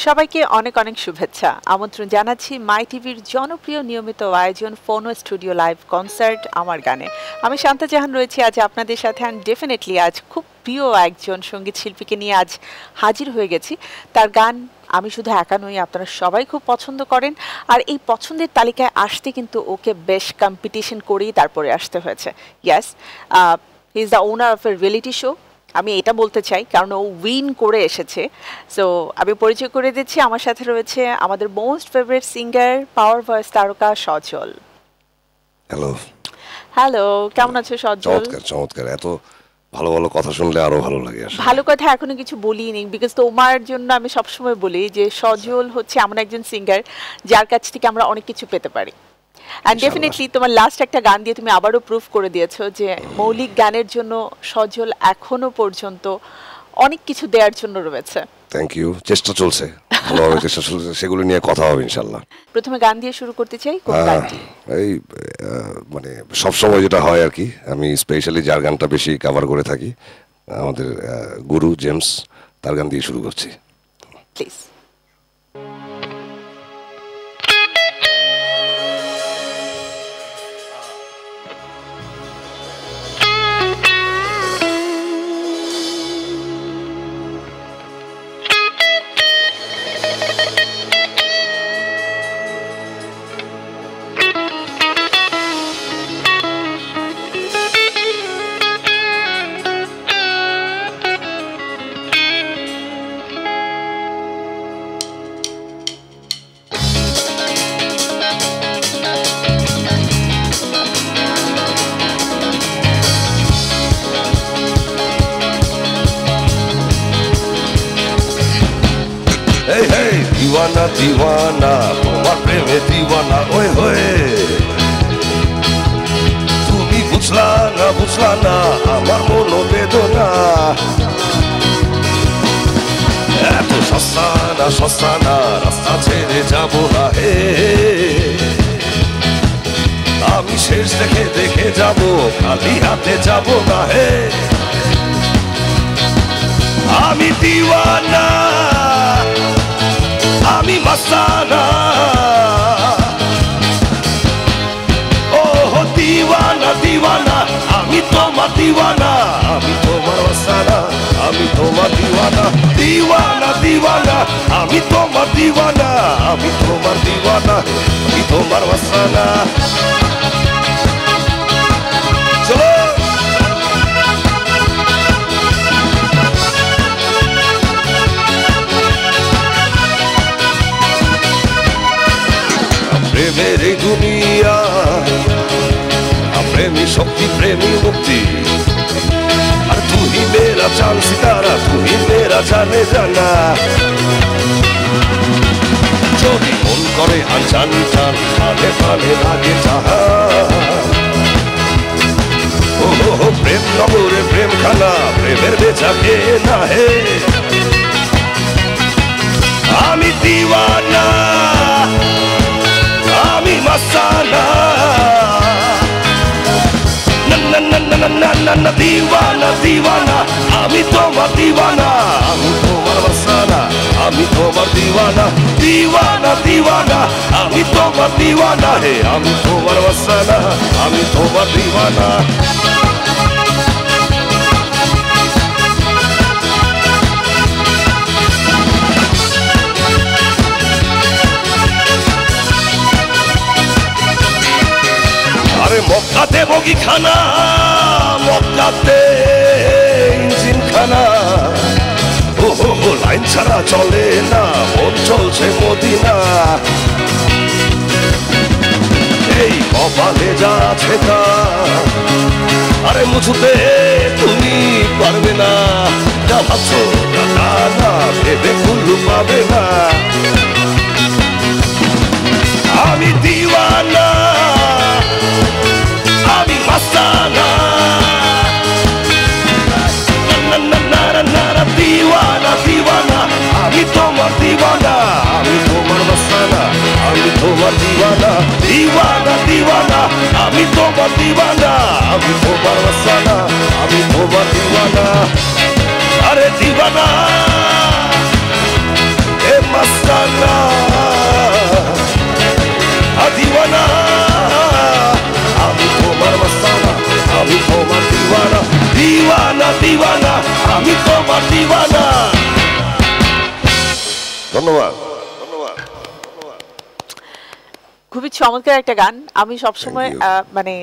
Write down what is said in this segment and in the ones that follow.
সবাইকে অনেক অনেক শুভেচ্ছা আমন্ত্রণ জানাচ্ছি মাই টিভির জনপ্রিয় নিয়মিত আয়োজন ফোনো স্টুডিও লাইভ কনসার্ট আমার গানে। আমি শান্তা জাহান রয়েছি আজ আপনাদের সাথে, অ্যান্ড ডেফিনেটলি আজ খুব প্রিয় একজন সঙ্গীত শিল্পীকে নিয়ে আজ হাজির হয়ে গেছি। তার গান আমি শুধু একা নই, আপনারা সবাই খুব পছন্দ করেন। আর এই পছন্দের তালিকায় আসতে কিন্তু ওকে বেশ কম্পিটিশন করেই তারপরে আসতে হয়েছে। Yes, he is the owner of a reality show. আমি এটা বলতে চাই কারণ ও উইন করে এসেছে। সো আমি পরিচয় করে দিচ্ছি, আমার সাথে রয়েছে আমাদের মোস্ট ফেভারিট সিঙ্গার, পাওয়ার ভয়েস তারকা সজল। হ্যালো হ্যালো, কেমন আছো সজল? চমৎকার চমৎকার, এত ভালো ভালো কথা শুনলে আরো ভালো লাগে। আসলে ভালো কথা এখনো কিছু বলিনি, বিকজ তোমার জন্য আমি সবসময় বলি যে সজল হচ্ছে এমন একজন সিঙ্গার যার কাছ থেকে আমরা অনেক কিছু পেতে পারি। অ্যান্ড ডেফিনেটলি তোমার লাস্ট একটা গান দিয়ে তুমি আবারও প্রুফ করে দিয়েছো যে মৌলিক গানের জন্য সজল এখনো পর্যন্ত অনেক কিছু দেওয়ার জন্য রয়েছে। থ্যাংক ইউ, চেষ্টা চলছে, ভালোভাবে চেষ্টা চলছে, সেগুলো নিয়ে কথা হবে ইনশাল্লাহ। প্রথমে গান দিয়ে শুরু করতে চাই, কোন গানটি? এই মানে সবসময় যেটা হয় আর কি, আমি স্পেশালি যার গানটা বেশি কভার করে থাকি, আমাদের গুরু জেমস, তার গান দিয়ে শুরু করছি প্লিজ। দিওয়ানা দিওয়ানা তোমার প্রেমে দিওয়ানা, ওই হয়ে তুমি বুঝলা না আমার মনো বেদনা। এত সস্তা না রাস্তা ছেড়ে যাবো না হে, আমি শেষ দেখে যাবো, খালি হাতে যাবো না হে। আমি দিওয়ানা, আমি মাস্তানা, ও দিওয়ানা দিওয়ানা, আমি তোমার দিওয়ানা, আমি তোমার মাস্তানা, আমি তোমার দিওয়ানা। দিওয়ানা দিওয়ানা, আমি তোমার দিওয়ানা, আমি তোমার দিওয়ানা, আমি তোমার মাস্তানা। চলো প্রেমের এই দুনিয়া, প্রেমী শক্তি, প্রেমী মুক্তি, আর তুই মেরা চাঁদ সিতারা, তুই মেরা জানে জানা। যদি মন করে আনচান চান, ফালে ফালে লাগে যাহা, ও প্রেম নগরে প্রেম খানা, প্রেমের বেচাকে না হে। আমি দিওয়ানা, আমি মাস্তানা, না দিওয়ানা দিওয়ানা, আমি তোমার দিওয়ানা, আমি তোমার মাস্তানা, আমি তোমার দিওয়ানা। দিওয়ানা দিওয়ানা, আমি তোমার দিওয়ানা হে, আমি তোমার মাস্তানা, আমি তোমার দিওয়ানা। মক্কাতে বগি খানা, মক্কাতে ইঞ্জিন খানা, ও লাইন ছাড়া চলে না, মন চলছে মদিনা। এই কপালে যা আছে তা, আরে মুছতে তুমি পারবে না, যা ভাবছো না ভেবে কুল্লু পাবে না। আমি দিওয়ানা, আমি মাস্তানা, দিওয়ানা দিওয়ানা, আমি তোমার দিওয়ানা, আমি তোমার মাস্তানা, আমি তোমার দিওয়ানা। দিওয়ানা দিওয়ানা, আমি তোমার দিওয়ানা, আমি তোমার মাস্তানা, আমি তোমার দিওয়ানা। আরে দিওয়ানা, मस्ताना दीवाना আমি তোমার মস্তানা আমি তোমার দিওয়ানা দিওয়ানা দিওয়ানা আমি তোমার দিওয়ানা ধন্যবাদ খুবই চমৎকার একটা গান আমি সবসময় মানে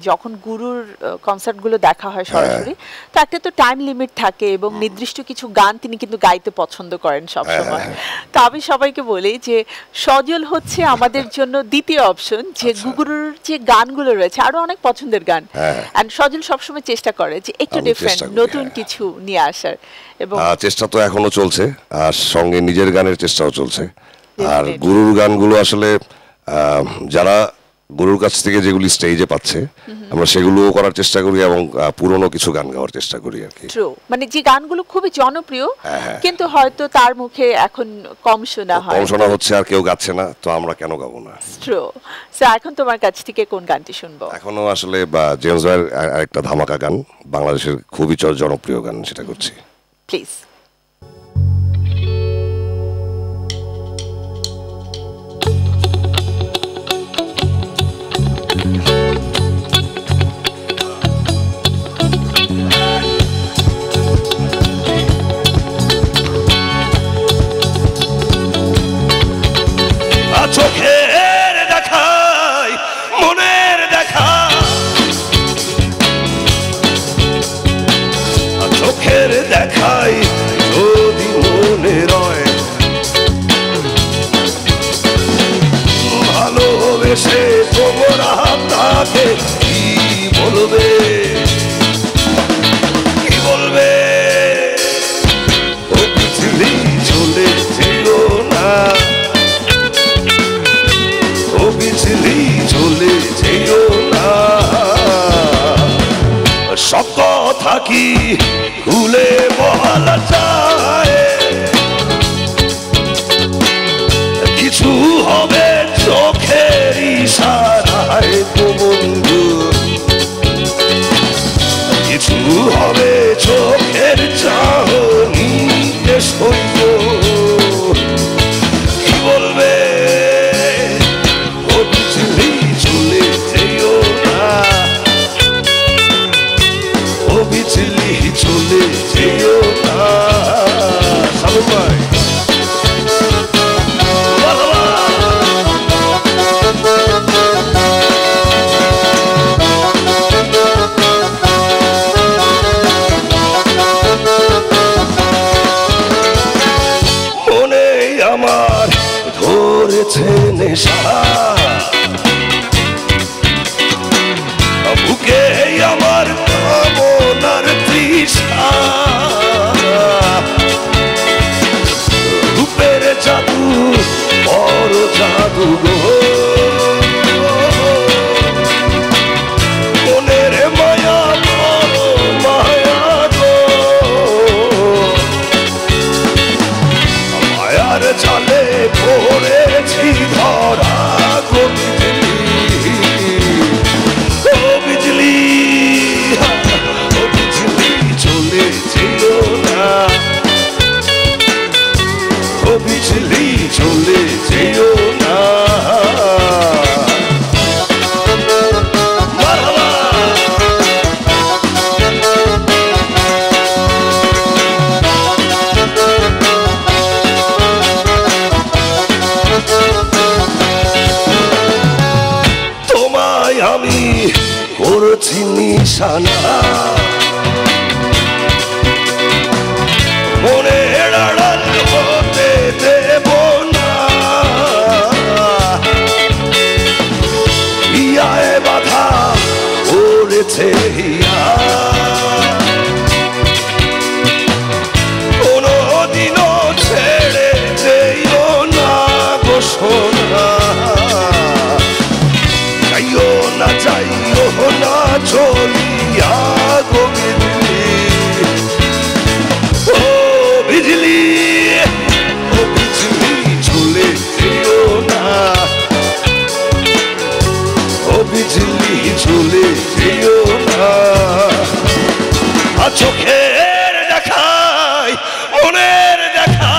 যখন গুরুর কনসার্টগুলো দেখা হয় সরাসরি তো একটা তো টাইম লিমিট থাকে এবং নির্দিষ্ট কিছু গান তিনি কিন্তু গাইতে পছন্দ করেন সবসময় তো আমি সবাইকে বলি যে সজল হচ্ছে আমাদের জন্য দ্বিতীয় অপশন যে গুরুর যে গানগুলো রয়েছে আরো অনেক পছন্দের গান এন্ড সজল সবসময় চেষ্টা করে যে একটু ডিফারেন্ট নতুন কিছু নিয়ে আসার এবং চেষ্টা তো এখনো চলছে আর সঙ্গে নিজের গানের চেষ্টাও চলছে আর গুরুর গানগুলো আসলে যারা গুরুর কাছ থেকে যেগুলি স্টেজে পাচ্ছে আমরা সেগুলোও করার চেষ্টা করি এবং পুরনো কিছু গান গাওয়ার চেষ্টা করি আর কি ট্রু মানে যে গানগুলো খুবই জনপ্রিয় কিন্তু হয়তো তার মুখে এখন কম শোনা হয় কম শোনা হচ্ছে আর কেউ গাচ্ছে না তো আমরা কেন গাবো না ট্রু সো এখন তোমার কাছ থেকে কোন গানটি শুনবো এখনো আসলে জেমস ভাইয়ের আরেকটা ধামাকা গান বাংলাদেশের খুবই জনপ্রিয় গান সেটা করছি প্লিজ চোখের দেখাই মনের দেখা চোখের দেখাই যদি মনে রয় ভালোবেসে তোমরা তাকে কি বলবে কি বলবে ও পৃথিবী চলে ছিল না বিজলি চলে যেও না সব কথা কি ভুলে বলা যায় কিছু হবে চোখের ইশারায় তো বন্ধু কিছু হবে চোখের চাহনিতে সহ্য কি বলবে চলে যেও না সবাই মনে আমার ধরেছে নেশা বুকে আমার কামনার তৃষ্ণা রূপের জাদু বড় জাদু গো মনের মায়া বড় মায়া গো মায়ার জালে পড়েছি ধরা গো বিজলি চলে যেও না ও বিজলি চলে যেও না তোমায় আমি করছি নিশানা মনের আড়াল হতে দেব না হিয়ায় বাধা পড়েছে হিয়া কোনদিনও ছেড়ে যেও না গো সোনা যাইও না যাইও না চলিয়া গো বিজলি ও বিজলি চলে যেও না ও বিজলি চলে যেও না চোখের দেখাই মনের দেখা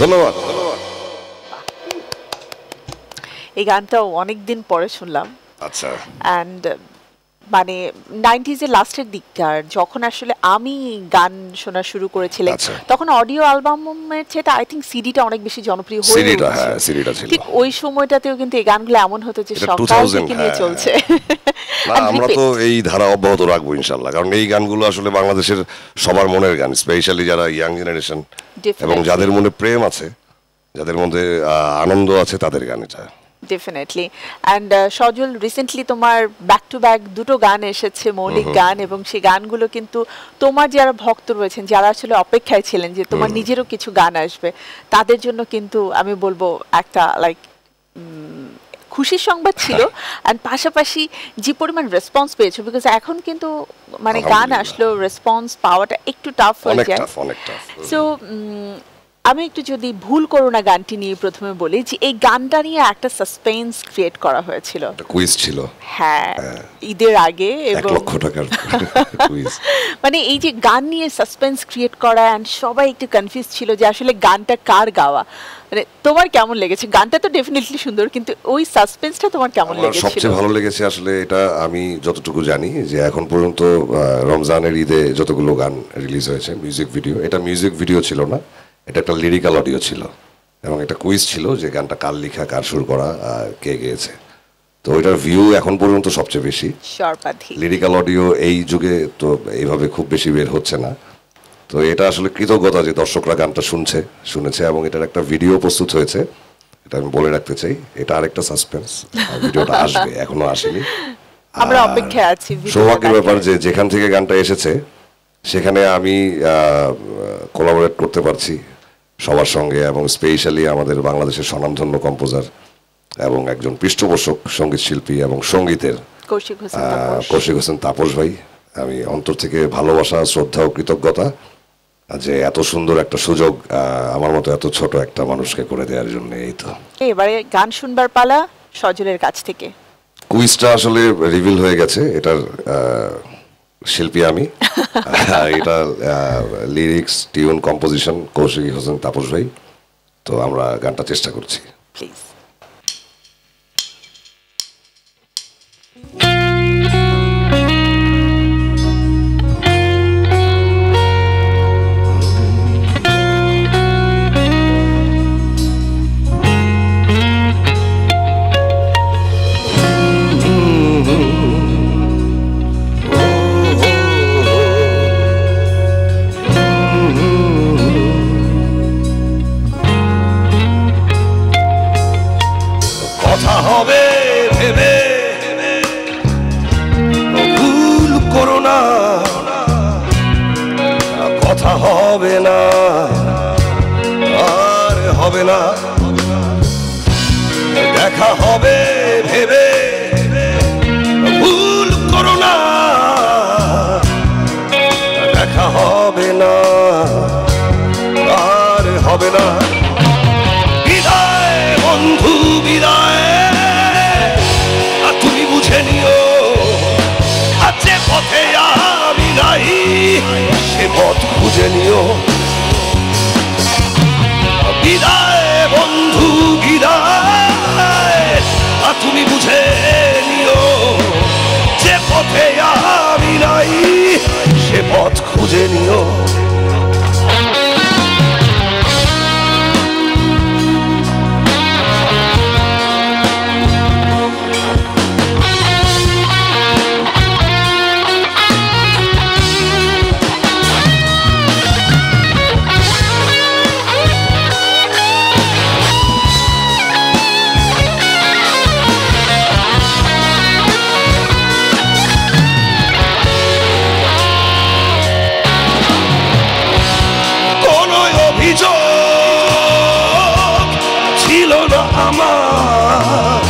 ধন্যবাদ। এই গানটাও অনেকদিন পরে শুনলাম আচ্ছা, অ্যান্ড মানে 90s এর লাস্টের দিককার যখন আসলে আমি গান শোনা শুরু করেছিলাম, আচ্ছা। তখন অডিও অ্যালবামের চেয়ে আই থিঙ্ক সিডিটা অনেক বেশি জনপ্রিয় হয়ে সিডিটা, উঠেছে। হ্যাঁ সিডিটা ছিল। ঠিক ওই সময়টাতেও কিন্তু এই গানগুলো এমন হতো যে এটা সকাল 2000, থেকে নিয়ে হ্যাঁ। চলছে। না, And আমরা repeat. তো এই ধারা অব্যাহত রাখবো ইনশাল্লাহ, কারণ এই গানগুলো আসলে বাংলাদেশের সবার মনের গান, স্পেশালি যারা ইয়াং জেনারেশন এবং Definitely. যাদের মনে প্রেম আছে, যাদের মধ্যে আনন্দ আছে, তাদের গান এটা। ডেফিনেটলি। অ্যান্ড সজল, রিসেন্টলি তোমার ব্যাক টু ব্যাক দুটো গান এসেছে, মৌলিক গান, এবং সেই গানগুলো কিন্তু তোমার যারা ভক্ত রয়েছেন, যারা আসলে অপেক্ষায় ছিলেন যে তোমার নিজেরও কিছু গান আসবে, তাদের জন্য কিন্তু আমি বলবো একটা লাইক খুশির সংবাদ ছিল। অ্যান্ড পাশাপাশি যে পরিমাণ রেসপন্স পেয়েছো, বিকজ এখন কিন্তু মানে গান আলহামদুলিল্লাহ। আসলেও রেসপন্স পাওয়াটা একটু টাফ হয়ে অনেক যায়। টাফ, অনেক টাফ। সো আমি একটু যদি ভুল করো না গানটি নিয়ে প্রথমে বলি যে এই গানটা নিয়ে একটা সাসপেন্স ক্রিয়েট করা হয়েছিল। একটা কুইজ ছিল, হ্যাঁ, ঈদের আগে, 1 এবং লক্ষ টাকার কুইজ। মানে এই যে গান নিয়ে সাসপেন্স ক্রিয়েট করা, অ্যান্ড সবাই একটু কনফিউজ ছিল যে আসলে গানটা কার গাওয়া। মানে তোমার কেমন লেগেছে? গানটা তো ডেফিনেটলি সুন্দর, কিন্তু ওই সাসপেন্সটা তোমার কেমন আমার লেগেছিল? সবচেয়ে ভালো লেগেছে আসলে এটা, আমি যতটুকু জানি যে এখন পর্যন্ত রমজানের ঈদে যতগুলো গান রিলিজ হয়েছে মিউজিক ভিডিও, এটা মিউজিক ভিডিও ছিল না, এটা একটা লিরিক্যাল অডিও ছিল, এবং একটা কুইজ ছিল যে গানটা কার লেখা, কার সুর করা, কে গেয়েছে। তো ওইটার ভিউ এখন পর্যন্ত সবচেয়ে বেশি। সর্বাধিক লিরিক্যাল অডিও এই যুগে তো এইভাবে খুব বেশি বের হচ্ছে না। তো এটা আসলে কৃতজ্ঞতা যে দর্শকরা গানটা শুনেছে, এবং এটার একটা ভিডিও প্রস্তুত হয়েছে, এটা আমি বলে রাখতে চাই। এটা আরেকটা সাসপেন্স, ভিডিওটা আসবে, এখনো আসেনি। আমরা অপেক্ষায় আছি ভিডিওটা সৌভাগ্যের ব্যাপার দেখার। যে যেখান থেকে গানটা এসেছে সেখানে আমি কোলাবোরেট করতে পারছি সবার সঙ্গে, এবং স্পেশালি আমাদের বাংলাদেশের স্বনামধন্য কম্পোজার এবং একজন পৃষ্ঠপোষক সঙ্গীত শিল্পী এবং সঙ্গীতের কৌশিক হোসেন তাপস। কৌশিক হোসেন তাপস ভাই, আমি অন্তর থেকে ভালোবাসা, শ্রদ্ধা ও কৃতজ্ঞতা যে এত সুন্দর একটা সুযোগ আমার মতো এত ছোট একটা মানুষকে করে দেওয়ার জন্য। এই তো এবারে গান শুনবার পালা সজলের কাছ থেকে। কুইজটা আসলে রিভিল হয়ে গেছে, এটার শিল্পী আমি। এটা lyrics, tune, composition Kaushik Hossain Tapas ভাই। তো আমরা গানটা চেষ্টা করছি। প্লিজ। কথা হবে ভেবে ভুল করো না, কথা হবে না আর হবে না, দেখা হবে ভেবে ভুল করো না, দেখা হবে না আর হবে না। বিদায় বন্ধু বিদায়, আর তুমি বুঝে নিও আর যে পথে আমি নাই সে পথ খুঁজে নিও। বিদায় বন্ধু বিদায়, আর তুমি বুঝে নিও যে পথে আমি নাই সে পথ খুঁজে নিও। ছিল না আমার,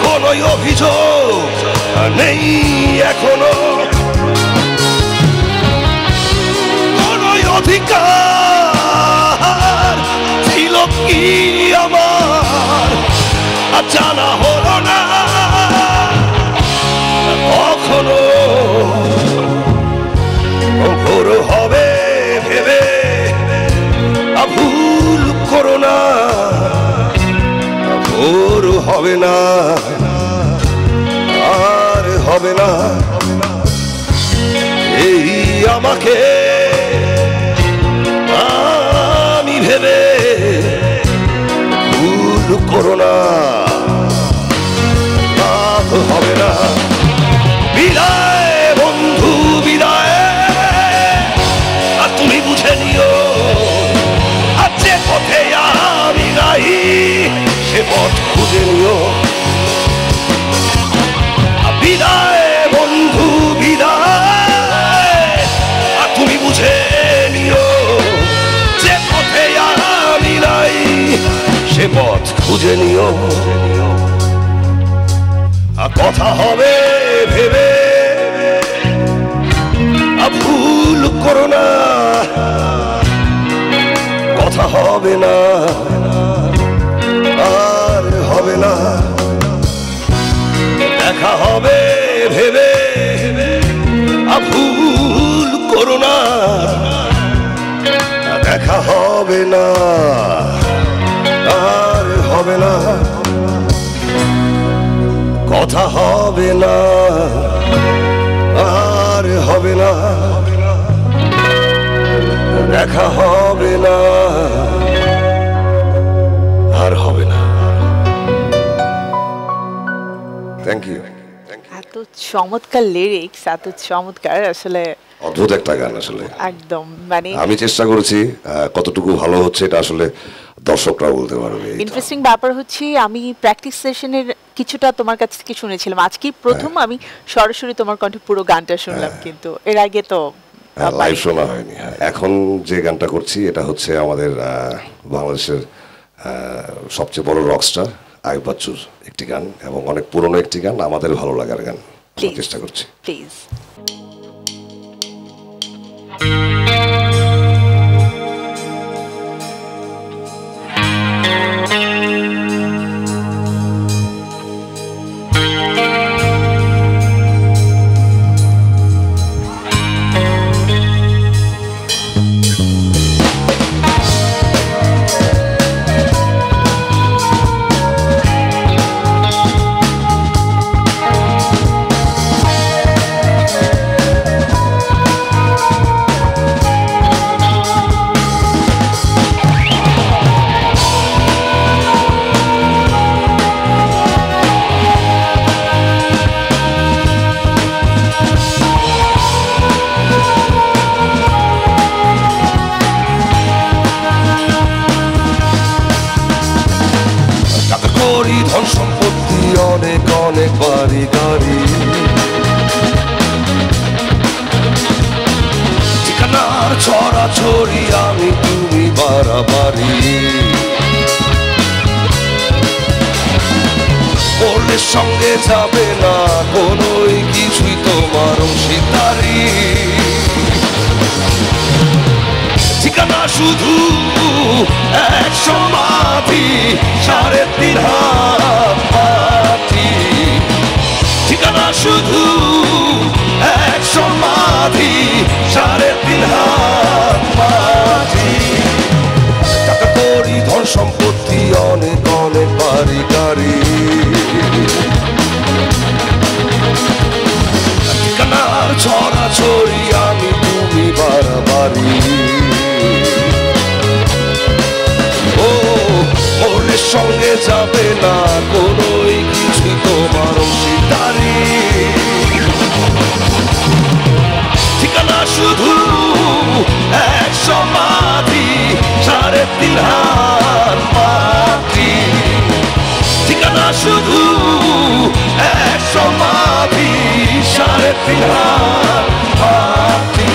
কোন অভিযোগ নেই এখনো, কোন অধিকার ছিল কি আমার জানা হলো না কখনো। ভোর হবে ভেবে ভুল করো না, ভোর হবে না, আর হবে না, এই আমাকে আমি ভেবে ভুল করো না, হবে না। বিদায় বন্ধু বিদায়, আর তুমি বুঝে নিও আর যে পথে আমি নাই সে পথ খুঁজে নিও। বিদায় বন্ধু বিদায়, আর তুমি বুঝে নিও যে পথে আমি নাই সে পথ খুঁজে নিও। কথা হবে ভেবে ভুল করো না, কথা হবে না, আর হবে না, দেখা হবে ভেবে ভুল করো না, দেখা হবে না, আর হবে না, কথা হবে না, আর হবে না, দেখা হবে না, আর হবে না। Thank you. এত চমৎকার লিরিক্স, এত চমৎকার, আসলে অদ্ভুত একটা গান। আসলে একদম মানে আমি চেষ্টা করেছি, কতটুকু ভালো হচ্ছে এটা আসলে দর্শকরা বলতে পারবে। ইন্টারেস্টিং ব্যাপার হচ্ছে আমি প্র্যাকটিস সেশনের কিছুটা তোমার কাছ থেকে শুনেছিলাম, আজকে প্রথম আমি সরাসরি তোমার কণ্ঠে পুরো গানটা শুনলাম, কিন্তু এর আগে তো লাইভ শোনা হয়নি। এখন যে গানটা করছি এটা হচ্ছে আমাদের বাংলাদেশের সবচেয়ে বড় রকস্টার আইয়ুব বাচ্চুর একটি গান, এবং অনেক পুরনো একটি গান, আমাদের ভালো লাগার গান। চেষ্টা করছি। প্লিজ। ধন সম্পত্তি অনেক অনেক বাড়ি গাড়ি, ঠিকানার ছড়াছড়ি আমি তুমি বাড়াবাড়ি, পড়লের সঙ্গে যাবে না কোনোই কিছুই তোমার অংশীদারি, ঠিকানা শুধু এক সমাধি 3.5 হাত মাটি, ঠিকানা শুধু এক সমাধি 3.5 হাত মাটি, টাকা কড়ি ধন সম্পত্তি অনেক অনেক বাড়ি গাড়ি, ঠিকানার ছড়াছড়ি আমি তুমি বাড়াবাড়ি, মনের সঙ্গে যাবে না কোনোই কিছুই তোমার অংশীদারি, ঠিকানা শুধু এক সমাধি 3.5 হাত মাটি, ঠিকানা শুধু এক সমাধি 3.5 হাত মাটি।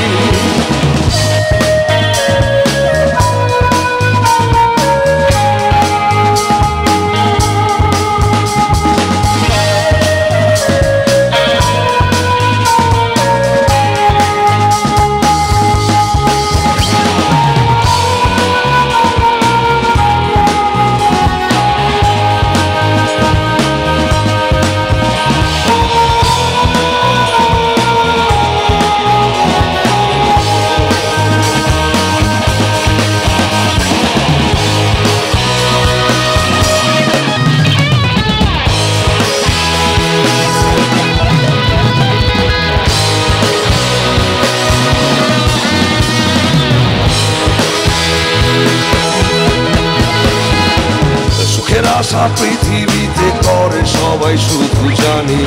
আশা পৃথিবীতে করে সবাই শুধু জানি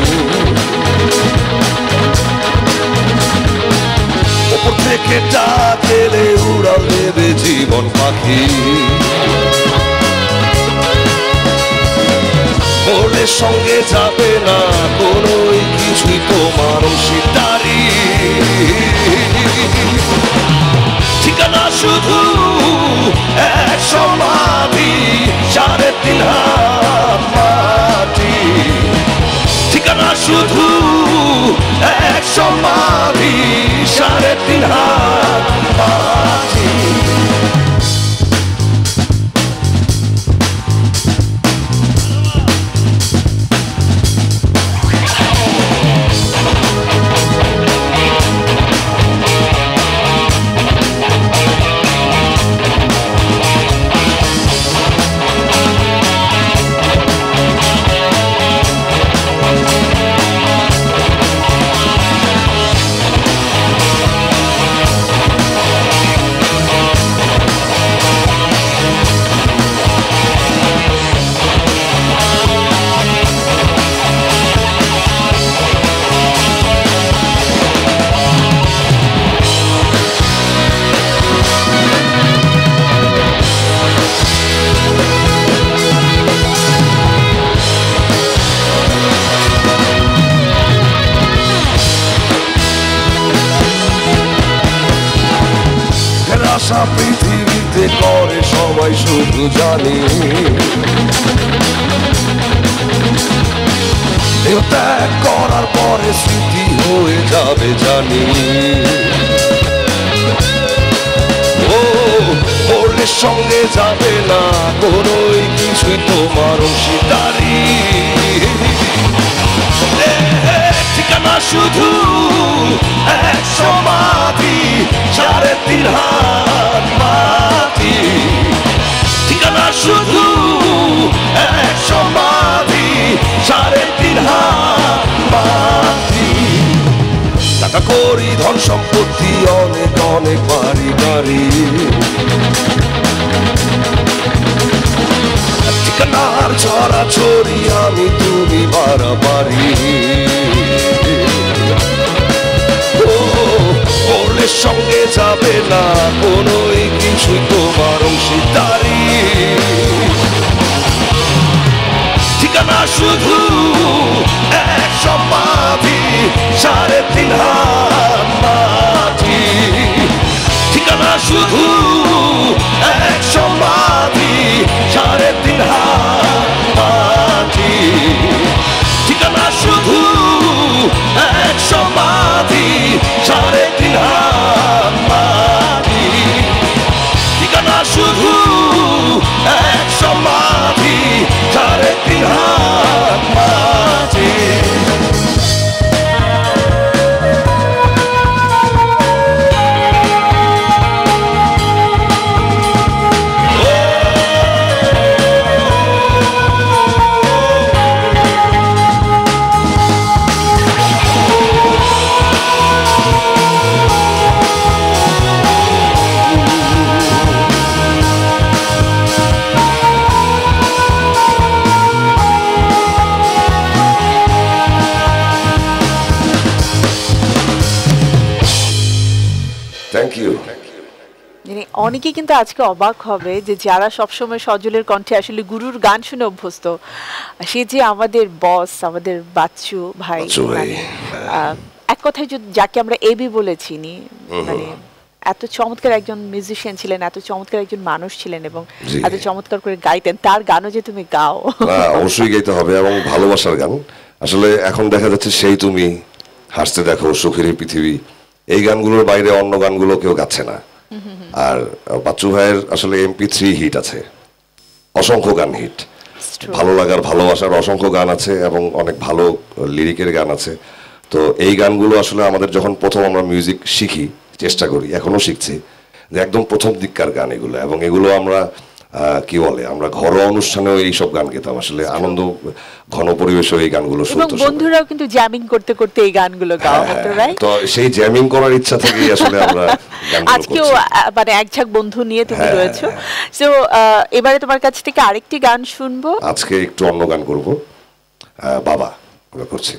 ওপর থেকে ডাক এলে উড়াল দেবে জীবন পাখি মরলে সঙ্গে যাবে না কোনোই কিছুই তোমার অংশীদারি ঠিকানা শুধু এক সমাধি 3.5 হাত মাটি ঠিকানা শুধু এক সমাধি 3.5 হাত মাটি আশা পৃথিবীতে করে সবাই শুধু জানি ত্যাগ করার পরে স্মৃতি হয়ে যাবে জানি ও মরলে সঙ্গে যাবে না কোনোই কিছুই তোমার অংশীদারি ঠিকানা শুধু এক সমাধি 3.5 হাত মাটি ঠিকানা শুধু এক সমাধি 3.5 হাত মাটি টাকা করি ধন সম্পত্তি অনেক অনেক বাড়ি গাড়ি ঠিকানার ছড়াছড়ি আমি তুমি বাড়াবাড়ি মরলে সঙ্গে যাবে না কোনোই কিছুই তোমার অংশীদারি ঠিকানা শুধু এক সমাধি 3.5 হাত মাটি ঠিকানা শুধু এক সমাধি 3.5 হাত মাটি ঠিকানা শুধু এক সমাধি 3.5 হাত মাটি ঠিকানা শুধু এক সমাধি 3.5 হাত মাটি Thank you. অনেকে কিন্তু আজকে অবাক হবে যে যারা সবসময় সজলের কণ্ঠে আসলে গুরুর গান শুনে অভ্যস্ত সে যে আমাদের বস আমাদের বাচ্চু ভাই এক কথায় যাকে আমরা এবি বলে চিনি মানে এত চমৎকার একজন মিউজিশিয়ান ছিলেন এত চমৎকার একজন মানুষ ছিলেন এবং এত চমৎকার করে গাইতেন তার গানও যে তুমি গাও অবশ্যই গাইতে হবে এবং ভালোবাসার গান আসলে এখন দেখা যাচ্ছে সেই তুমি হাসতে দেখো সুখের পৃথিবী এই গানগুলোর বাইরে অন্য গানগুলো কেউ গাচ্ছে না আর বাচ্চু ভাইয়ের আসলে MP3 হিট আছে অসংখ্য গান হিট ভালো লাগার ভালোবাসার অসংখ্য গান আছে এবং অনেক ভালো লিরিকের গান আছে তো এই গানগুলো আসলে আমাদের যখন প্রথম আমরা মিউজিক শিখি চেষ্টা করি এখনো শিখছি যে একদম প্রথম দিককার গান এগুলো এবং এগুলো আমরা কি বলে আমরা ঘরোয়া অনুষ্ঠানেও এইসব গান গেতাম আসলে আনন্দ ঘন পরিবেশেও এই গানগুলো এবং শুনতো সবাই। বন্ধুরাও কিন্তু জ্যামিং করতে করতে এই গানগুলো গাওয়া হতো, রাইট? তো সেই জ্যামিং করার ইচ্ছা থেকেই আসলে আমরা গানগুলো আজকেও করছি। মানে এক ঝাঁক বন্ধু নিয়ে তুমি হ্যাঁ, রয়েছো। সো এবারে তোমার কাছ থেকে আরেকটি গান শুনবো। আজকে একটু অন্য গান করব, বাবা আমরা করছি।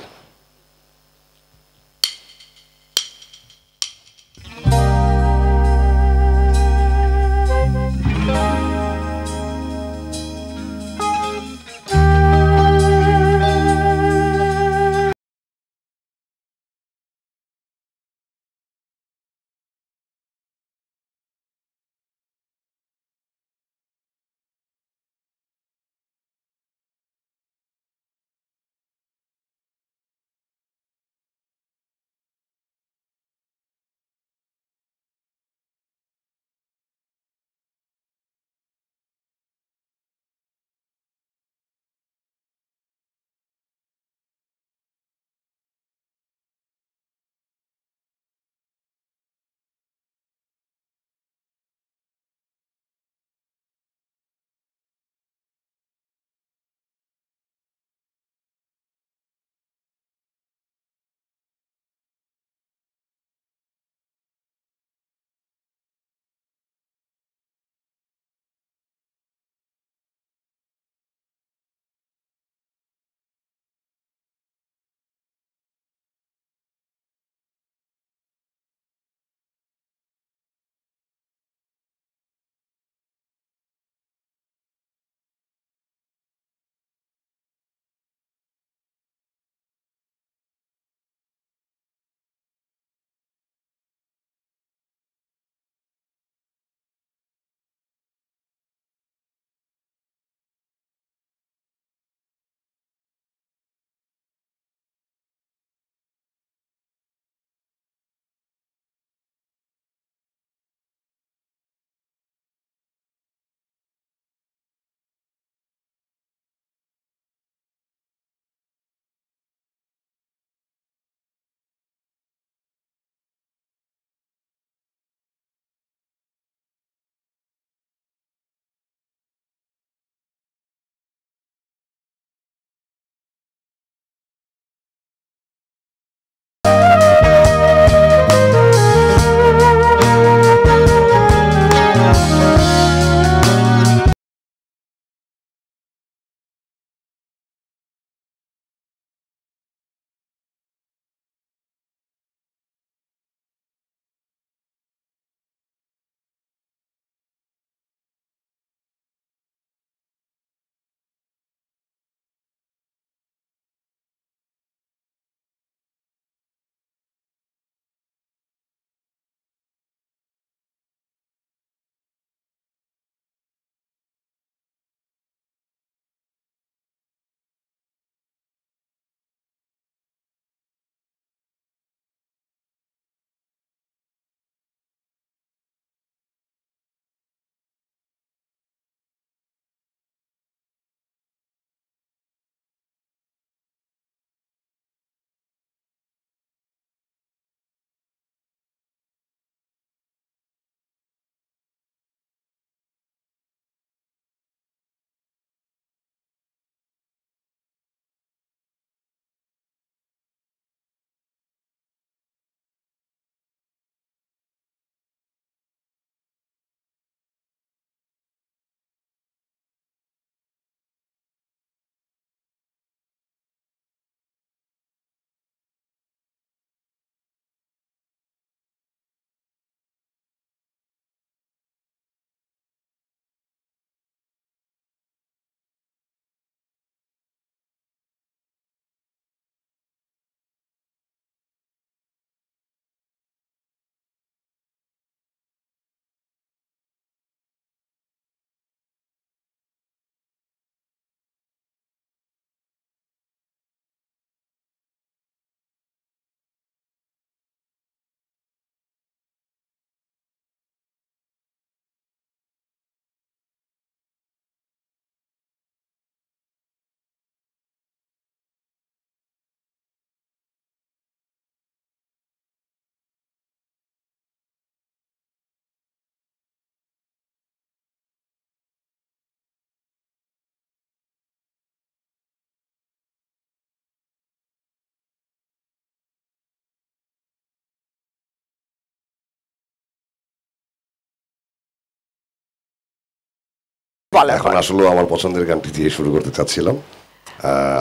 এখন আসলে আমার পছন্দের গানটি দিয়ে শুরু করতে চাচ্ছিলাম।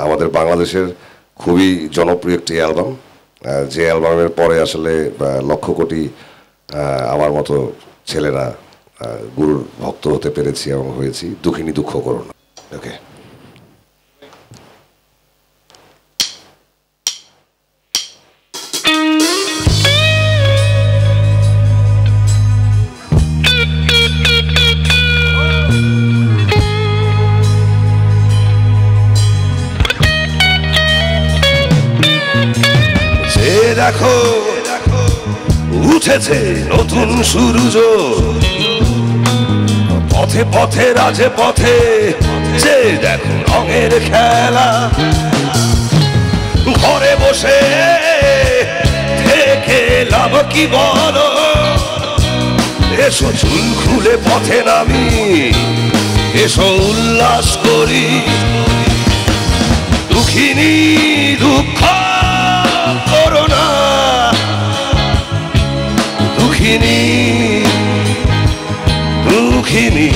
আমাদের বাংলাদেশের খুবই জনপ্রিয় একটি অ্যালবাম, যে অ্যালবামের পরে আসলে লক্ষ কোটি আমার মতো ছেলেরা গুরুর ভক্ত হতে পেরেছি এবং হয়েছি। দুঃখিনী দুঃখ করো না। ওকে, দেখো উঠেছে নতুন সূর্য, পথে পথে রাজে পথে যে দেখো রঙের খেলা। ঘরে বসে থেকে লাভ কি বলো, এসো চুল খুলে পথে নামি, এসো উল্লাস করি। দুঃখিনী দুঃখ করো না, দুঃখিনী দুঃখিনী।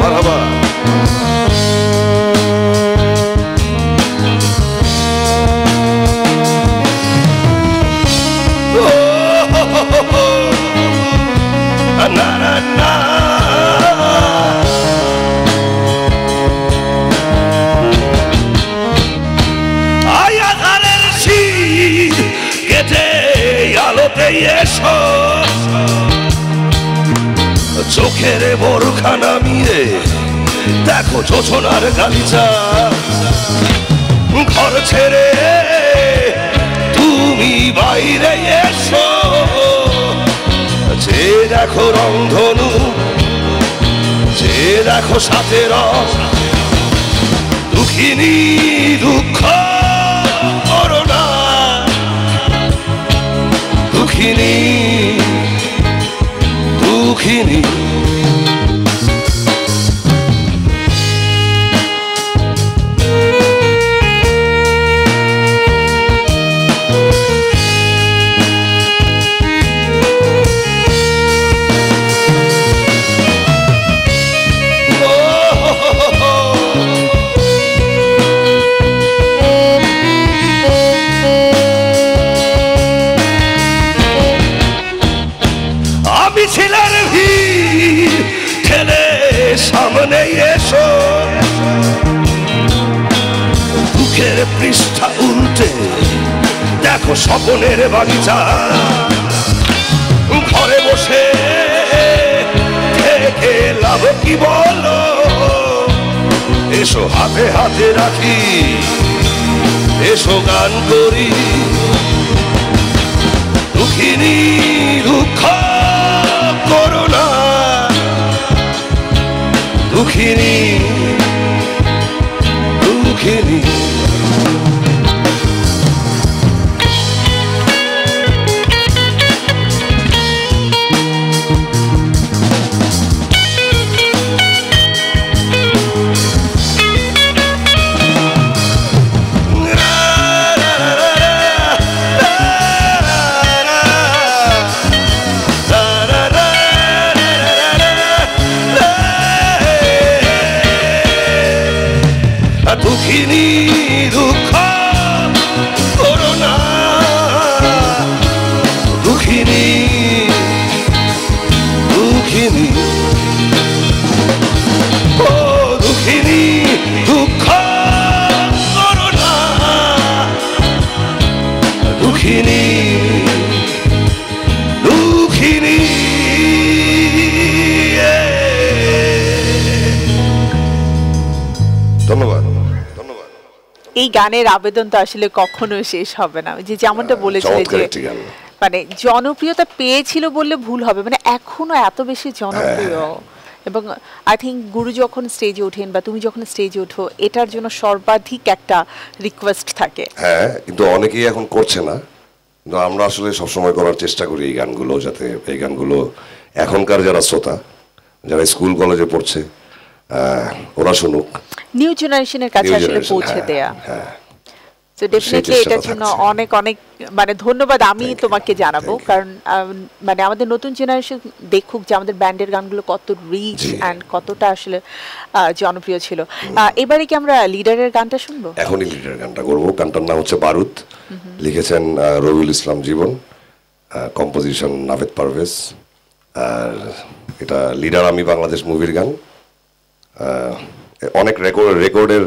মারহাবা। না না না, এসো চোখের বোরখা নামিয়ে দেখো যোজনার গালিচা। ঘর ছেড়ে তুমি বাইরে এসো, যে দেখো রংধনু, যে দেখো সাথে রং। দুঃখিনী দুঃখ করো না, দুঃখিনী দুঃখিনী। ছেলের ভিড় ঠেলে সামনে এসো, দুঃখের পৃষ্ঠা উল্টে দেখো স্বপনের বাগিচা। ঘরে বসে থেকে লাভ কি বলো, এসো হাতে হাতে রাখি, এসো গান করি। দুঃখিনী দুঃখ করো না, দুঃখিনী দুঃখিনী। দুঃখিনী দুঃখ করো না, দুঃখিনী দুঃখিনী। ও দুঃখিনী দুঃখ করো না, দুঃখিনী দুঃখিনী। ধন্যবাদ। এই গানের আবেদন তো আসলে কখনো শেষ হবে না, যে যেমনটা বলেছিলে যে মানে জনপ্রিয়তা পেয়েছিল বললে ভুল হবে, মানে এখনো এত বেশি জনপ্রিয়। এবং আই থিঙ্ক গুরু যখন স্টেজে ওঠেন বা তুমি যখন স্টেজে ওঠো, এটার জন্য সর্বাধিক একটা রিকোয়েস্ট থাকে। হ্যাঁ, কিন্তু অনেকেই এখন করছে না, কিন্তু আমরা আসলে সবসময় করার চেষ্টা করি এই গানগুলো, যাতে এই গানগুলো এখনকার যারা শ্রোতা, যারা স্কুল কলেজে পড়ছে, ওরা শুনুক, নিউ জেনারেশনের কাছে আসলে পৌঁছে দেয়া। তো ডেফিনেটলি চেষ্টাটা এটার জন্য থাকছে। অনেক অনেক মানে ধন্যবাদ আমি Thank you, তোমাকে জানাবো, thank you. কারণ মানে আমাদের নতুন জেনারেশন দেখুক যে আমাদের ব্যান্ডের গানগুলো কত রিচ জি। অ্যান্ড কতটা আসলে জনপ্রিয় ছিল। এবারে কি আমরা লিডারের গানটা শুনবো? এখনই লিডার গানটা করবো। গানটার নাম হচ্ছে বারুদ, লিখেছেন রবিউল ইসলাম জীবন, কম্পোজিশন নাভেদ পারভেজ। আর এটা লিডার আমি বাংলাদেশ মুভির গান। অনেক রেকর্ডের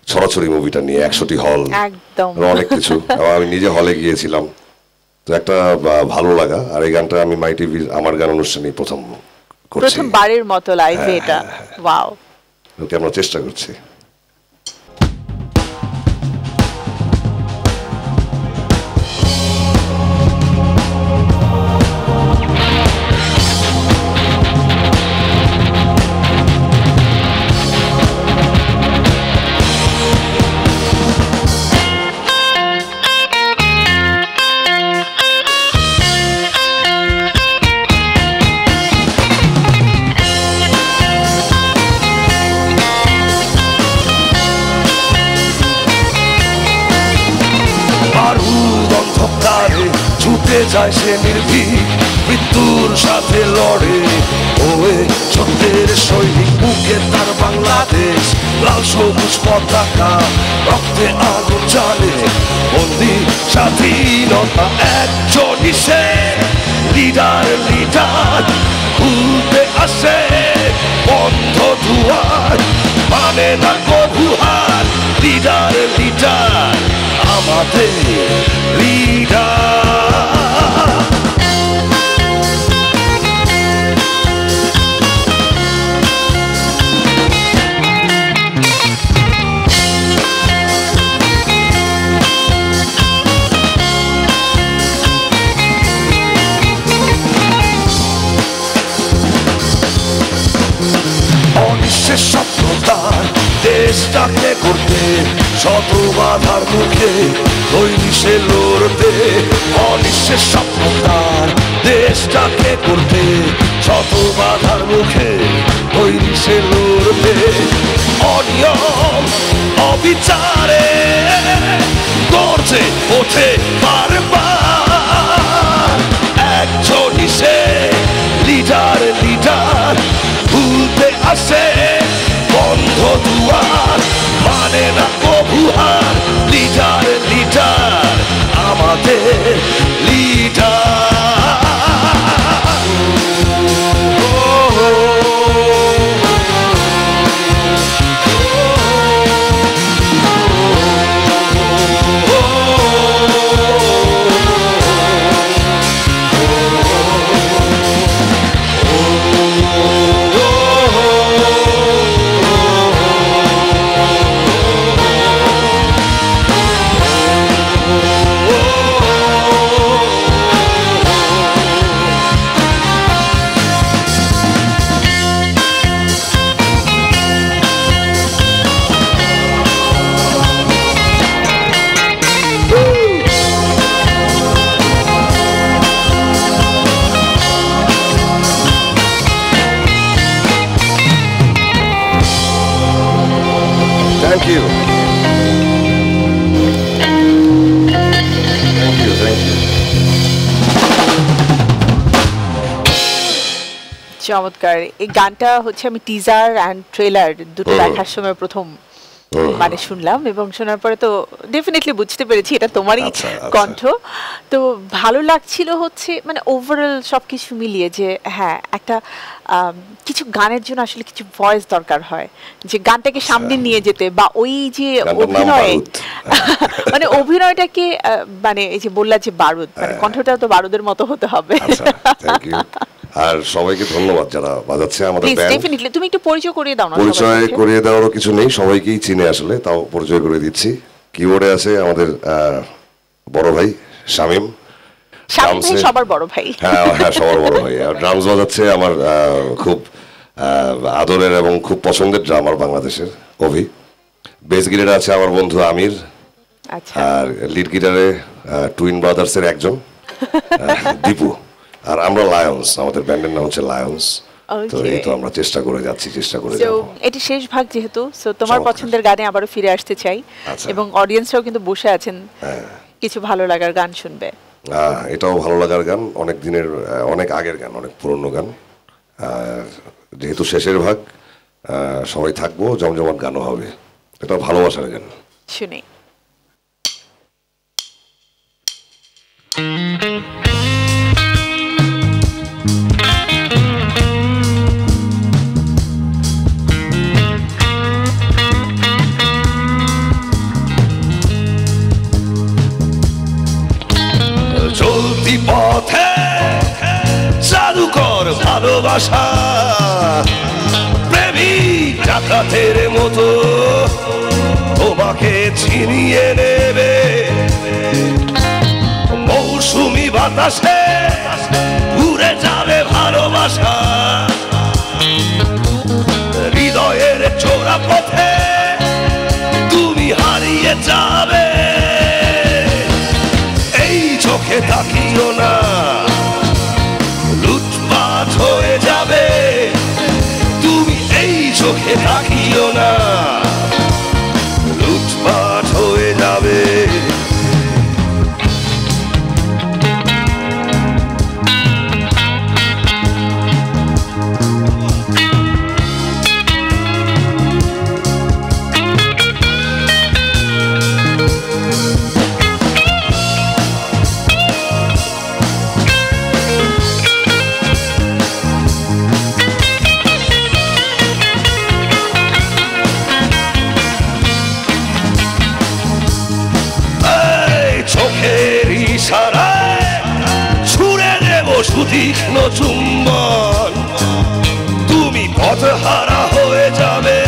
ছড়াছড়ি মুভিটা নিয়ে, 100টি হল, একদম। অনেক কিছু। এবং আমি নিজে হলে গিয়েছিলাম, তো একটা ভালো লাগা। আর এই গানটা আমি মাই টিভির আমার গান অনুষ্ঠানে প্রথম করছি, প্রথমবারের মতো লাইভে এটা। ওয়াও। ওকে আমরা চেষ্টা করছি। বারুদ অন্ধকারে ছুটে যায় সে নির্ভীক, মৃত্যুর সাথে লড়ে ওয়ে সত্যের সৈনিক। বুকে তার বাংলাদেশ, লাল সবুজ পতাকা, রক্তে আগুন জ্বালে, বন্দি স্বাধীনতা। একজনই সে লিডার, লিডার খুলতে আসে বন্ধ দুয়ার, মানে না কবুহার। লিডার, লিডার আমাদের লিডার। অনিশ্চের স্বপ্ন তার দেশটাকে করতে, শত বাধার মুখে তৈরি সে লড়তে। অনিশ্চের স্বপ্ন তার দেশটাকে করতে, শত বাধার মুখে তৈরি সে লড়তে। অনিয়ম অবিচারে গর্জে ওঠে বারবার, একজনই সে লিডার, লিডার ভুলতে আসে বন্ধ দুয়ার, মানে না কবুহার। লিডার, লিডার আমাদের leader. Thank you. Thank you, thank you. চমৎকার। এই গানটা হচ্ছে আমি টিজার অ্যান্ড ট্রেলার দুটো দেখার সময় প্রথম মানে শুনলাম, এবং শোনার পরে তো ডেফিনেটলি বুঝতে পেরেছি এটা তোমারই আচ্ছা, আচ্ছা। কণ্ঠ। তো ভালো লাগছিল হচ্ছে মানে ওভারঅল সবকিছু মিলিয়ে যে হ্যাঁ একটা কিছু গানের জন্য আসলে কিছু ভয়েস দরকার হয়, যে গানটাকে সামনে নিয়ে যেতে, বা ওই যে গানটার নাম অভিনয় বারুদ। মানে অভিনয়টাকে মানে এই যে বললা যে বারুদ, মানে কণ্ঠটাও তো বারুদের মতো হতে হবে। আচ্ছা, থ্যাংক ইউ। আর সবাইকে ধন্যবাদ যারা বাজাচ্ছে আমাদের প্লিজ ব্যান্ড। ডেফিনেটলি তুমি একটু পরিচয় করিয়ে দাও না পরিচয় সবার সাথে। করিয়ে দেওয়ারও কিছু নেই, সবাইকেই চিনে আসলে, তাও পরিচয় করে দিচ্ছি। কিবোর্ডে আছে আমাদের বড় ভাই শামীম। শামীম ভাই ড্রামসে- সবার বড় ভাই। হ্যাঁ হ্যাঁ, সবার বড় ভাই। আর ড্রামস বাজাচ্ছে আমার খুব আদরের এবং খুব পছন্দের ড্রামার বাংলাদেশের অভি। বেস গিটারে আছে আমার বন্ধু আমির, আচ্ছা। আর লিড গিটারে টুইন ব্রাদার্সের একজন দীপু। আর আমরা লায়ন্স, আমাদের ব্যান্ডের নাম হচ্ছে লায়ন্স। তো এই তো আমরা চেষ্টা করে যাচ্ছি, চেষ্টা করে তো যাব। এটি শেষ ভাগ যেহেতু, সো তোমার চমৎকার। পছন্দের গানে আবারও ফিরে আসতে চাই, আচ্ছা। এবং অডিয়েন্সরাও কিন্তু বসে আছেন কিছু ভালো লাগার গান শুনবে। এটাও ভালো লাগার গান, অনেক দিনের অনেক আগের গান, অনেক পুরনো গান। যেহেতু শেষের ভাগ, সবাই থাকবো, জমজমাট গানও হবে। এটা ভালোবাসার গান। শুনি। চলতি পথে জাদুকর ভালোবাসা, প্রেমিক ডাকাতের মতো তোমাকে ছিনিয়ে নেবে। মৌসুমি বাতাসে উড়ে যাবে ভালোবাসা, হৃদয়ের চোরা পথে তুমি হারিয়ে যাবে। এই চোখে তাকিও না, লুটপাট হয়ে যাবে। তুমি এই চোখে তাকিও না, লুটপাট হয়ে যাবে। চোখের ইশারায় ছুড়ে দেব সুতীক্ষ্ণ চুম্বন। তুমি পথহারা হয়ে যাবে,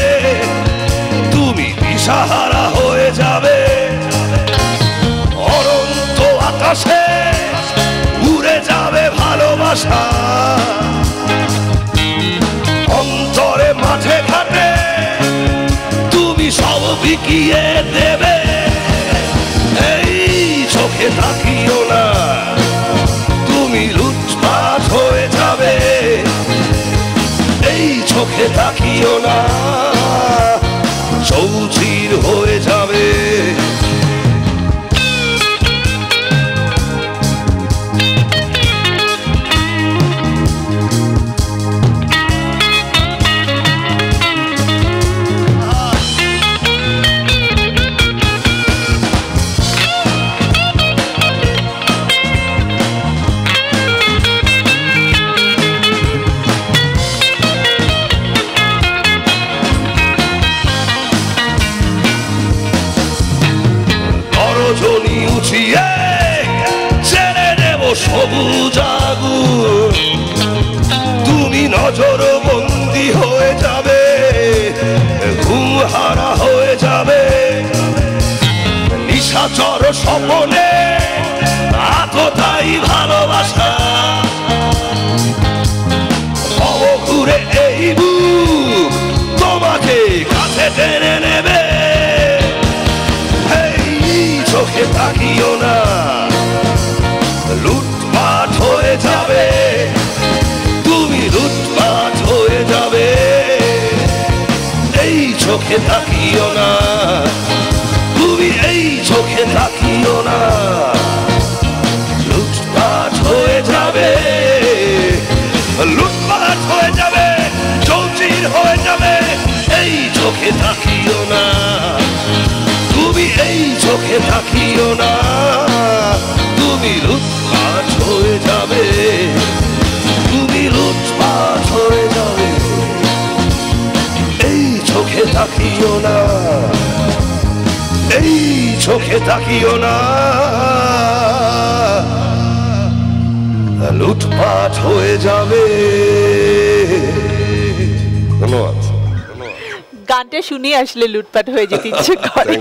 তুমি দিশাহারা হয়ে যাবে। অনন্ত আকাশে উড়ে যাবে ভালোবাসা, অন্তরে মাঠে ঘাটে তুমি সব বিকিয়ে দেবে। এই চোখে তাকিও না, তুমি লুটপাট হয়ে যাবে। এই চোখে তাকিও না, চৌচির হয়ে যাবে। রজনী উঠিয়ে ছেড়ে দেব সবুজ আগুন। তুমি নজর বন্দী হয়ে যাবে, ঘুম হারা হয়ে যাবে। নিশাচর স্বপনে আততাই ভালোবাসা, ঘুরে এই বুক তোমাকে কাছে টেনে নেবে। চোখে তাকিও না, লুটপাট হয়ে যাবে। তুমি লুটপাট হয়ে যাবে। এই চোখে তাকিও না, তুমি এই চোখে তাকিও না, লুটপাট হয়ে যাবে। লুটপাট হয়ে যাবে, চৌচির হয়ে যাবে। এই চোখে তাকিও না, তুমি এই চোখে তাকিও না, তুমি লুটপাট হয়ে যাবে। তুমি লুটপাট হয়ে যাবে। এই চোখে তাকিও না, এই চোখে তাকিও না, লুটপাট হয়ে যাবে। ধন্যবাদ। গানটা শুনে আসলে লুটপাট হয়ে যেতে ইচ্ছে করে।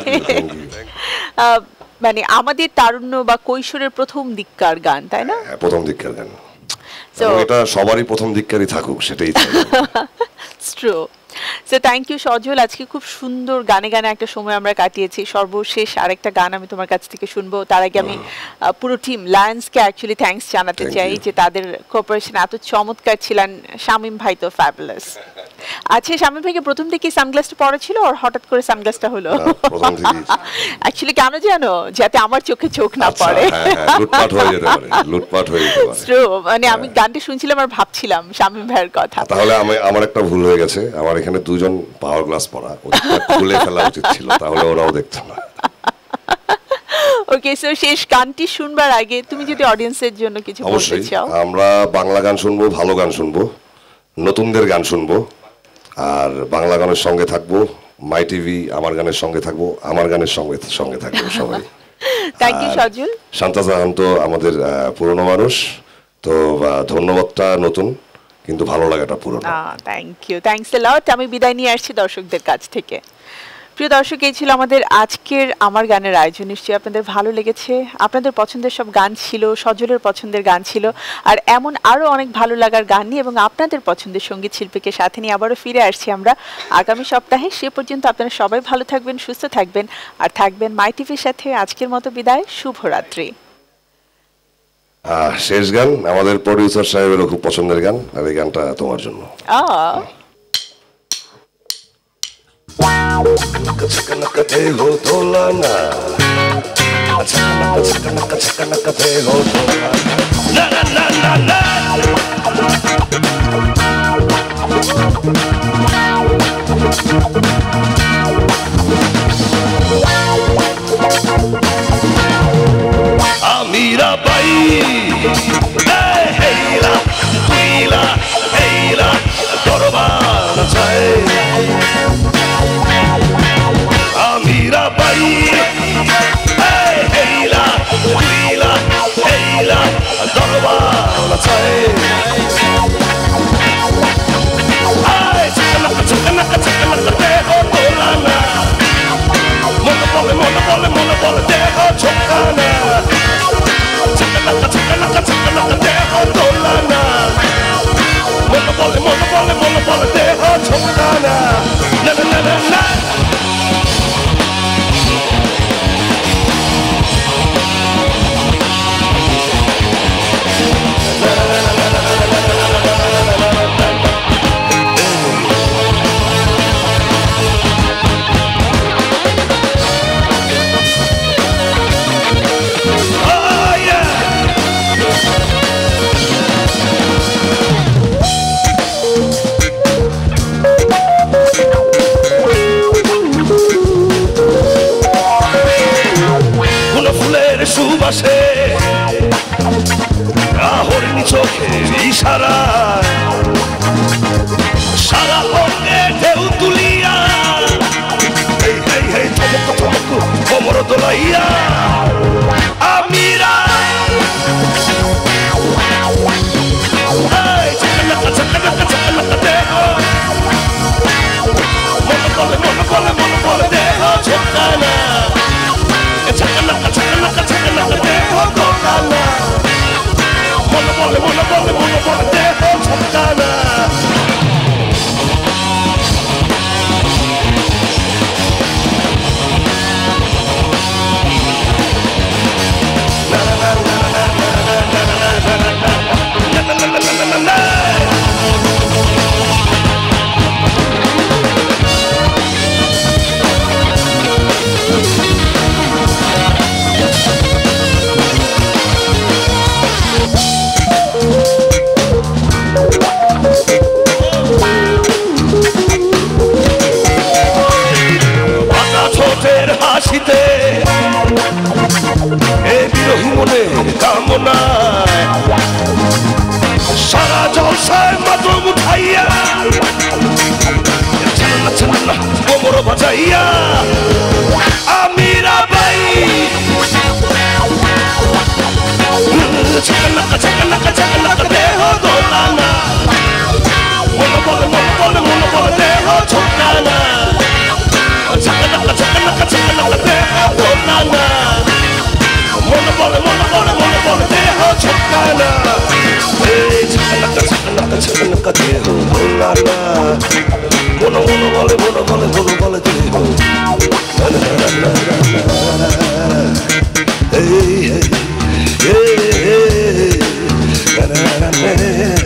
মানে আমাদের তারুণ্য বা কৈশোরের প্রথম দিককার গান, তাই না? প্রথম দিককার গান, এটা সবারই প্রথম দিককারই থাকুক, সেটাই। ট্রু। সো থ্যাংক ইউ সজল, আজকে খুব সুন্দর গানে গানে একটা সময় আমরা কাটিয়েছি। সর্বশেষ আরেকটা গান আমি তোমার কাছ থেকে শুনবো, তার আগে আমি পুরো টিম লায়ন্সকে অ্যাকচুয়ালি থ্যাঙ্কস জানাতে চাই যে তাদের কোঅপারেশন এত চমৎকার ছিলেন। শামীম ভাই তো ফ্যাবুলাস। আচ্ছা, শামীম ভাইকে প্রথম থেকে সানগ্লাসটা পরা ছিল আর হঠাৎ করে সানগ্লাসটা হলো? অ্যাকচুয়ালি কেন জানো, যাতে আমার চোখে চোখ না পড়ে। লুটপাট হয়ে যেতে পারে, লুটপাট হয়ে যেতে পারে। মানে আমি গানটা শুনছিলাম আর ভাবছিলাম শামীম ভাইয়ের কথা। তাহলে আমার একটা ভুল হয়ে গেছে, আমার এখানে দুজন পাওয়ার গ্লাস পরা, ওটা খুলে ফেলা উচিত ছিল, তাহলে ওরাও দেখতো না। ওকে, সো শেষ গানটি শুনবার আগে তুমি যদি অডিয়েন্সের জন্য কিছু বলতে চাও। আমরা বাংলা গান শুনবো, ভালো গান শুনবো, নতুনদের গান শুনবো, আর বাংলা গানের সঙ্গে থাকবো। মাই টিভি আমার গানের সঙ্গে থাকবো, আমার গানের সঙ্গে থাকবো সবাই। থ্যাংক ইউ সজল। শান্তা জাহান তো আমাদের পুরনো মানুষ, তো ধন্যবাদটা নতুন, কিন্তু ভালো লাগাটা পুরনো। থ্যাংক ইউ, থ্যাঙ্কস এ লট। আমি বিদায় নিয়ে আসছি দর্শকদের কাছ থেকে। প্রিয় দর্শক, এই ছিল আমাদের আজকের আমার গানের আয়োজন। নিশ্চয়ই আপনাদের ভালো লেগেছে, আপনাদের পছন্দের সব গান ছিল, সজলের পছন্দের গান ছিল, আর এমন আরও অনেক ভালো লাগার গান নিয়ে এবং আপনাদের পছন্দের সঙ্গীত শিল্পীকে সাথে নিয়ে আবারও ফিরে আসছি আমরা আগামী সপ্তাহে। সে পর্যন্ত আপনারা সবাই ভালো থাকবেন, সুস্থ থাকবেন, আর থাকবেন মাই টিভির সাথে। আজকের মতো বিদায়, শুভরাত্রি। শেষ গান আমাদের প্রডিউসার সাহেবেরও খুব পছন্দের গান, আর এই গানটা তোমার জন্য। Chakanaka deho dolana, chakanaka deho dolana, na na na na na. Amira bai, hey la, tuila, hey la, dorobana chai. Amira bai, hey hey la, tuila, hey la, dorobana chai. Ay, chakanaka deho dolana, mona pole deho chokana. Chakanaka deho dolana, mona pole deho chokana. Na na na na na. সুবাসে হরিণী চোখের ইশারায় সারা অঙ্গে ঢেউ তুলিয়া, হেই হেই হেই থমক থমক কোমর দোলাইয়া। আমিরা চাকানাকা দেহ, মন বলে দেহ ছোটকানা। Chakanaka deho dolana, mona pole deho chokana. হাসিতে এই বিরহী মনে কামনায় সারা জলসায় মাতম উঠাইয়া, ছানা কোমর বাজাইয়া। আমিরা বাই চাকানাকা দেহ দোলানা, মন বলে দেহ ছোটকানা। Chakanaka deho dolana, mona pole deho chokana. Hey, chakanaka deho dolana, mona na na na na